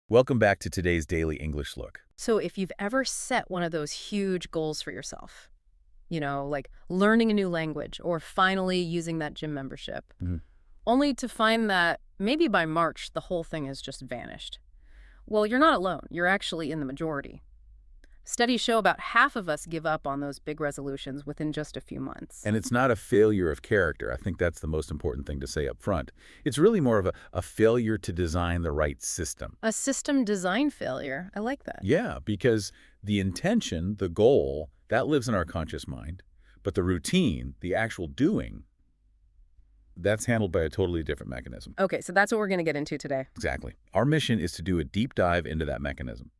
Welcome back to today's Daily English Look. So if you've ever set one of those huge goals for yourself, like learning a new language or finally using that gym membership, Mhm. only to find that maybe by March the whole thing has just vanished. Well, you're not alone. You're actually in the majority. Studies show about half of us give up on those big resolutions within just a few months. And it's not a failure of character. I think that's the most important thing to say up front. It's really more of a failure to design the right system. A system design failure. I like that. Yeah, because the intention, the goal, that lives in our conscious mind. But the routine, the actual doing, that's handled by a totally different mechanism. Okay, so that's what we're going to get into today. Exactly. Our mission is to do a deep dive into that mechanism.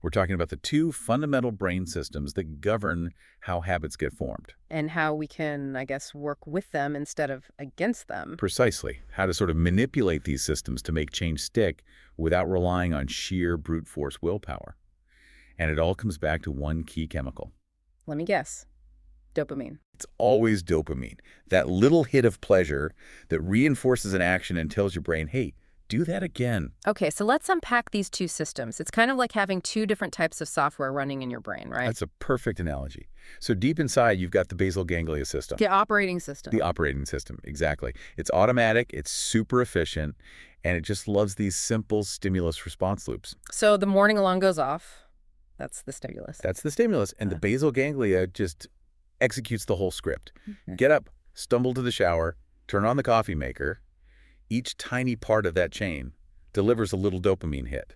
We're talking about the two fundamental brain systems that govern how habits get formed. And how we can, I guess, work with them instead of against them. Precisely. How to sort of manipulate these systems to make change stick without relying on sheer brute force willpower. And it all comes back to one key chemical. Let me guess. Dopamine. It's always dopamine, that little hit of pleasure that reinforces an action and tells your brain, hey, do that again. Okay, so let's unpack these two systems. It's kind of like having two different types of software running in your brain, right? That's a perfect analogy. So deep inside, you've got the basal ganglia system. The operating system. The operating system, exactly. It's automatic, it's super efficient, and it just loves these simple stimulus response loops. So the morning alarm goes off. That's the stimulus. That's the stimulus, and the basal ganglia just executes the whole script. Okay. Get up, stumble to the shower, turn on the coffee maker. Each tiny part of that chain delivers a little dopamine hit.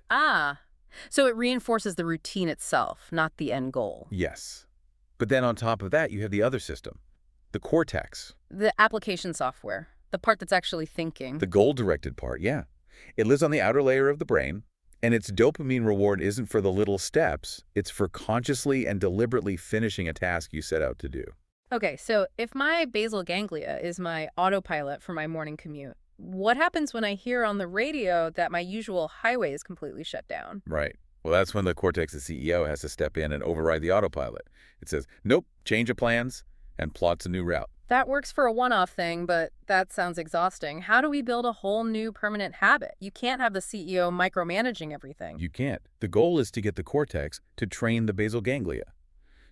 So it reinforces the routine itself, not the end goal. Yes. But then on top of that, you have the other system, the cortex. The application software, the part that's actually thinking. The goal-directed part, yeah. It lives on the outer layer of the brain, and its dopamine reward isn't for the little steps. It's for consciously and deliberately finishing a task you set out to do. Okay, so if my basal ganglia is my autopilot for my morning commute, what happens when I hear on the radio that my usual highway is completely shut down? Right. Well, that's when the cortex, the CEO, has to step in and override the autopilot. It says, nope, change of plans, and plots a new route. That works for a one-off thing, but that sounds exhausting. How do we build a whole new permanent habit? You can't have the CEO micromanaging everything. You can't. The goal is to get the cortex to train the basal ganglia,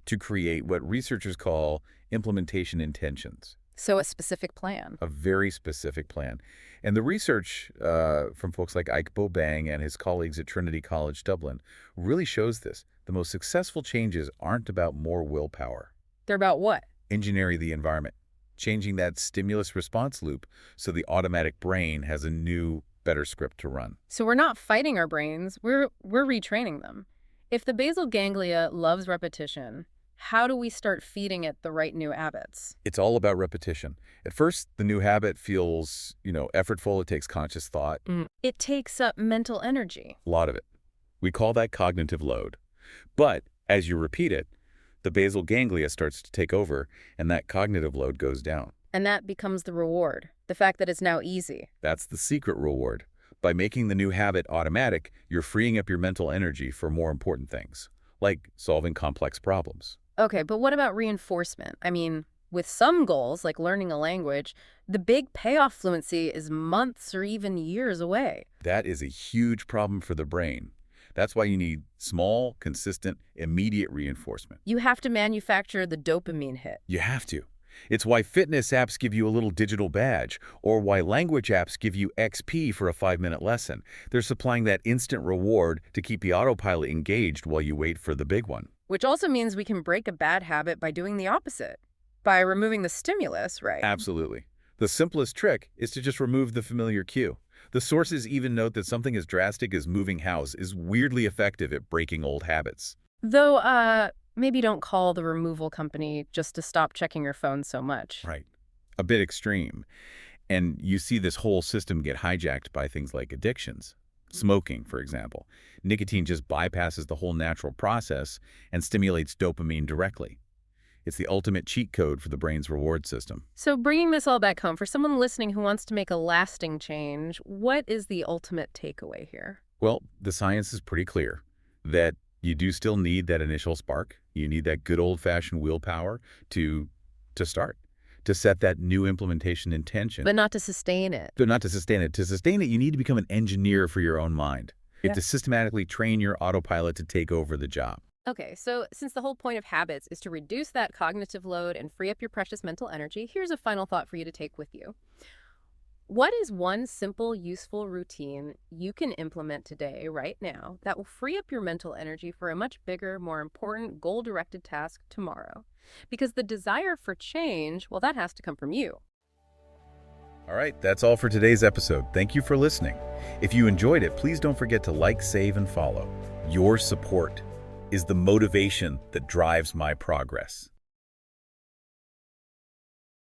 to create what researchers call implementation intentions. So a specific plan. A very specific plan. And the research from folks like Ike Bobang and his colleagues at Trinity College Dublin really shows this. The most successful changes aren't about more willpower. They're about what? Engineering the environment, changing that stimulus response loop so the automatic brain has a new, better script to run. So we're not fighting our brains, we're retraining them. If the basal ganglia loves repetition, how do we start feeding it the right new habits? It's all about repetition. At first, the new habit feels, effortful. It takes conscious thought. It takes up mental energy. A lot of it. We call that cognitive load. But as you repeat it, the basal ganglia starts to take over, and that cognitive load goes down. And that becomes the reward, the fact that it's now easy. That's the secret reward. By making the new habit automatic, you're freeing up your mental energy for more important things, like solving complex problems. Okay, but what about reinforcement? I mean, with some goals, like learning a language, the big payoff fluency is months or even years away. That is a huge problem for the brain. That's why you need small, consistent, immediate reinforcement. You have to manufacture the dopamine hit. You have to. It's why fitness apps give you a little digital badge, or why language apps give you XP for a 5-minute lesson. They're supplying that instant reward to keep the autopilot engaged while you wait for the big one. Which also means we can break a bad habit by doing the opposite, by removing the stimulus, right? Absolutely. The simplest trick is to just remove the familiar cue. The sources even note that something as drastic as moving house is weirdly effective at breaking old habits. Though, maybe don't call the removal company just to stop checking your phone so much. Right. A bit extreme. And you see this whole system get hijacked by things like addictions. Smoking, for example. Nicotine just bypasses the whole natural process and stimulates dopamine directly. It's the ultimate cheat code for the brain's reward system. So bringing this all back home, for someone listening who wants to make a lasting change, what is the ultimate takeaway here? Well, the science is pretty clear that you do still need that initial spark. You need that good old-fashioned willpower to start, to set that new implementation intention. But not to sustain it. But not to sustain it. To sustain it, you need to become an engineer for your own mind. You have to systematically train your autopilot to take over the job. Okay, so since the whole point of habits is to reduce that cognitive load and free up your precious mental energy, here's a final thought for you to take with you. What is one simple, useful routine you can implement today, right now, that will free up your mental energy for a much bigger, more important, goal-directed task tomorrow? Because the desire for change, well, that has to come from you. All right, that's all for today's episode. Thank you for listening. If you enjoyed it, please don't forget to like, save, and follow. Your support is the motivation that drives my progress.